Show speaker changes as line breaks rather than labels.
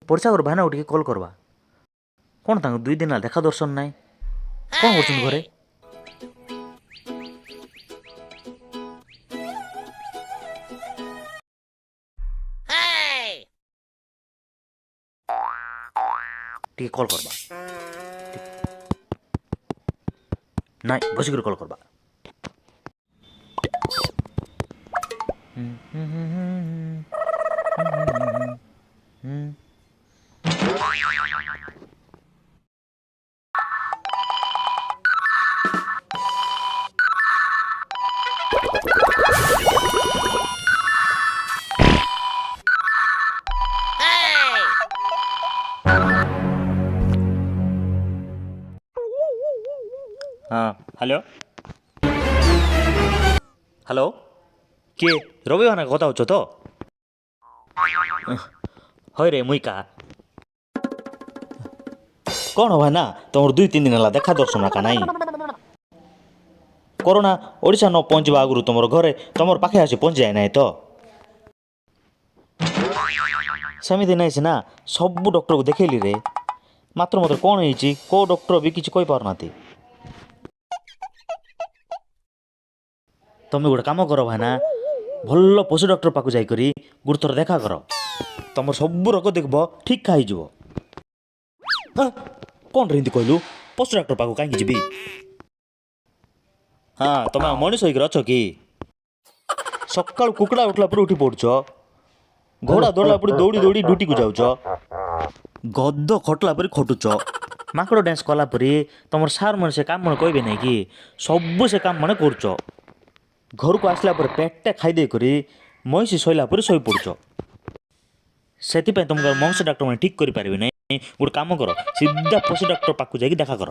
ପରୀକ୍ଷା କର ଭାଇନା ଟିକେ କଲ୍ କରବା କ'ଣ ତାଙ୍କୁ 2 ଦିନ ହେଲା ଦେଖା ଦର୍ଶନ ନାହିଁ କ'ଣ କରୁଛନ୍ତି ଘରେ ଟିକେ କଲ୍ କରବା ନାଇଁ ବସିକରି କଲ୍ କରବା हाँ हेलो हेलो किए रवि भाना कथा होच तो हय रे मुई का कौन हो भाईना तुम 2-3 दिन है देखा दर्शन का नाई कोरोना ओडिशा न पहुँचवा आगु तुम घरे तुम पाखे आसी पहुँच जाए ना तो सेमती नहीं सीना सब डॉक्टर को देखली रे मात्र मत कौन है को डॉक्टर भी किसी कही पारना तुम्हें गोटे कम कर भाईना भल पशु डॉक्टर पाक जाकरी गोटे थर देखा कर तुम सब रोग देख ठीक खाई कौन रे कहलु पशु डॉक्टर पाक कहीं जी हाँ तुम मनीष होकर अच कि सका कुकड़ा उठला पर उठी पड़ुच घोड़ा दौड़ा पड़ी दौड़ी दौड़ी ड्यूटी को जाऊच गद खटला पर खटुच माकड़ डांस कला तुम सार मन से काम मन कहे ना कि सब से काम मन कर घर को आसला पर पेटे खाईदे करी मईसी शोला पर शोई पड़ुच से तुम मनुष्य डॉक्टर मैंने ठीक करें ना गोटे कम कर सीधा पशु डॉक्टर पाक जाकि देखा कर